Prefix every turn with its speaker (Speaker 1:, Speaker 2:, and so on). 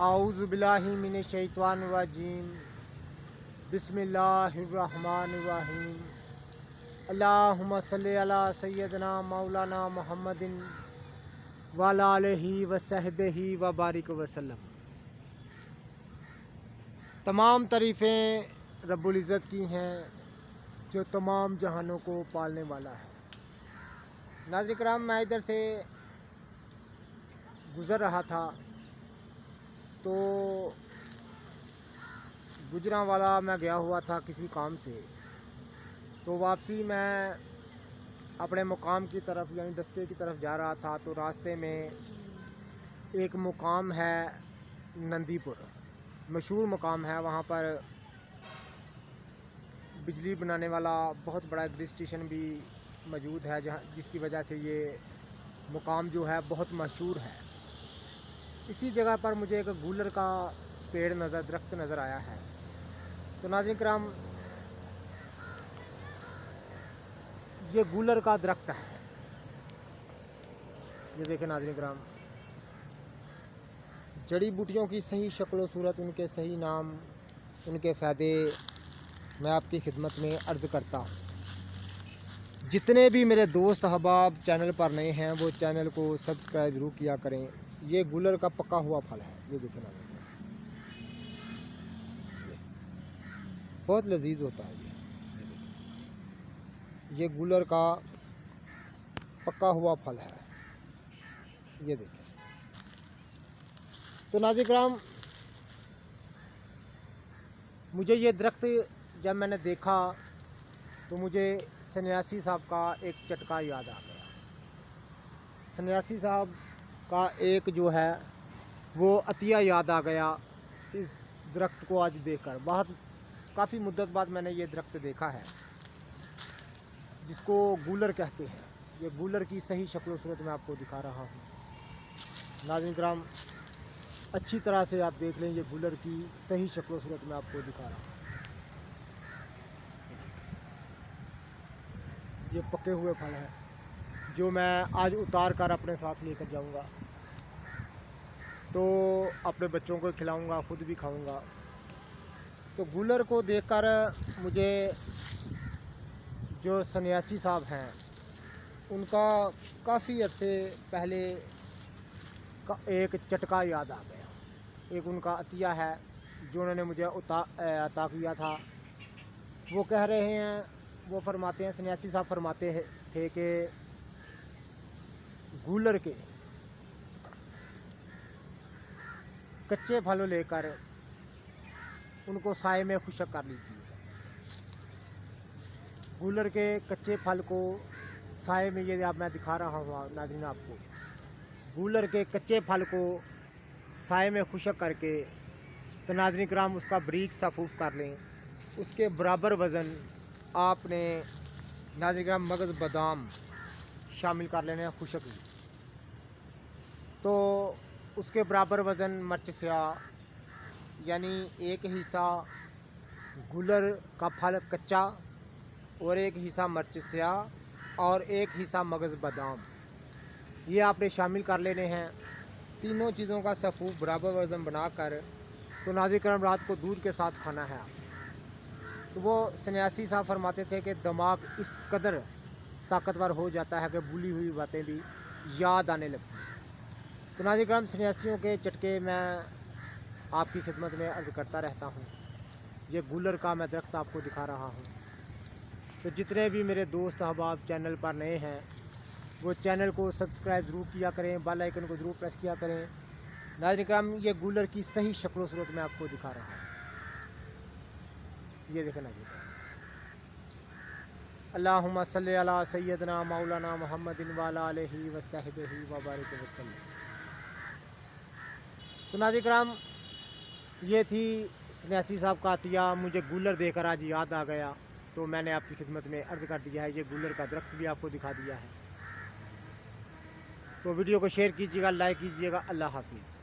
Speaker 1: आऊज़ु बिल्लाहि मिनश शैतानिर रजीम बिस्मिल्लाहिर रहमानिर रहीम अल्लाहुम्मा सल्लि अला सय्यदना मौलाना मुहम्मदिन व अला आलिहि व सहबिहि व बारिक वसल्लम। तमाम तारीफ़ें रब्बुल इज़्ज़त की हैं जो तमाम जहानों को पालने वाला है। नाज़रीन किराम, मैं इधर से गुज़र रहा था तो गुजरांवाला मैं गया हुआ था किसी काम से, तो वापसी मैं अपने मुकाम की तरफ यानी दस्ते की तरफ जा रहा था। तो रास्ते में एक मुकाम है नंदीपुर, मशहूर मुकाम है। वहाँ पर बिजली बनाने वाला बहुत बड़ा एक स्टेशन भी मौजूद है, जहाँ जिसकी वजह से ये मुकाम जो है बहुत मशहूर है। इसी जगह पर मुझे एक गूलर का दरख्त नज़र आया है। तो नाज़रीन किराम, ये गूलर का दरख्त है। ये देखें नाज़रीन किराम, जड़ी बूटियों की सही शक्ल व सूरत, उनके सही नाम, उनके फ़ायदे मैं आपकी खिदमत में अर्ज़ करता हूँ। जितने भी मेरे दोस्त अहबाब चैनल पर नए हैं वो चैनल को सब्सक्राइब ज़रूर किया करें। ये गूलर का पका हुआ फल है। ये देखें ना, बहुत लजीज होता है ये गूलर का पका हुआ फल है। ये देखें। तो नाज़रीन किराम, मुझे ये दरख्त जब मैंने देखा तो मुझे सन्यासी साहब का एक चटका याद आ गया। सन्यासी साहब का एक जो है वो अतिया याद आ गया इस दरख्त को आज देखकर। काफ़ी मुद्दत बाद मैंने ये दरख्त देखा है जिसको गूलर कहते हैं। ये गूलर की सही शक्ल सूरत मैं आपको दिखा रहा हूँ। नाज़रीन किराम, अच्छी तरह से आप देख लें, ये गूलर की सही शक्ल सूरत मैं आपको दिखा रहा हूँ। ये पके हुए फल हैं जो मैं आज उतार कर अपने साथ लेकर जाऊंगा, तो अपने बच्चों को खिलाऊंगा, ख़ुद भी खाऊंगा। तो गूलर को देखकर मुझे जो सन्यासी साहब हैं उनका काफ़ी अरसे पहले का एक चटका याद आ गया। एक उनका अतिया है जो उन्होंने मुझे अता किया था। वो कह रहे हैं, वो फरमाते हैं, सन्यासी साहब फरमाते थे कि गूलर के कच्चे फलों लेकर उनको साए में खुशक कर लीजिए। गूलर के कच्चे फल को साए में, ये मैं दिखा रहा हूँ नाज़रीन आपको, गूलर के कच्चे फल को साए में खुशक करके तो नाज़रीन किराम उसका बारीक सफ़ूफ़ कर लें। उसके बराबर वज़न आपने नाज़रीन किराम मगज़ बादाम शामिल कर लेने हैं खुशक में। तो उसके बराबर वज़न मिर्च स्याह, यानी एक हिस्सा गूलर का फल कच्चा और एक हिस्सा मिर्च स्याह और एक हिस्सा मगज़ बादाम, ये आपने शामिल कर लेने हैं। तीनों चीज़ों का सफ़ूफ़ बराबर वज़न बनाकर तो नाज़रीन किराम रात को दूध के साथ खाना है। तो वो सन्यासी साहब फरमाते थे कि दिमाग इस कदर ताकतवर हो जाता है कि भूली हुई बातें भी याद आने लगती हैं। तो नाज़रीन किराम, सन्यासियों के चटके मैं आपकी खिदमत में अर्ज़ करता रहता हूँ। ये गूलर का मैं दरख्त आपको दिखा रहा हूँ। तो जितने भी मेरे दोस्त अहबाब चैनल पर नए हैं वो चैनल को सब्सक्राइब ज़रूर किया करें, बेल आइकन को ज़रूर प्रेस किया करें। नाज़रीन किराम, ये गूलर की सही शक्ल सूरत मैं आपको दिखा रहा हूँ। ये देखें नाज़रीन, अल्लाहुम्मा सल्लि अला सय्यदना मौलाना मुहम्मदिन व अला आलिहि व सहबिहि व बारिक वसल्लम। तो नाज़रीन किराम, ये थी सन्यासी साहब का अतिया। मुझे गूलर देकर आज याद आ गया तो मैंने आपकी खिदमत में अर्ज़ कर दिया है। ये गूलर का दरख्त भी आपको दिखा दिया है। तो वीडियो को शेयर कीजिएगा, लाइक कीजिएगा। अल्लाह हाफ़िज़।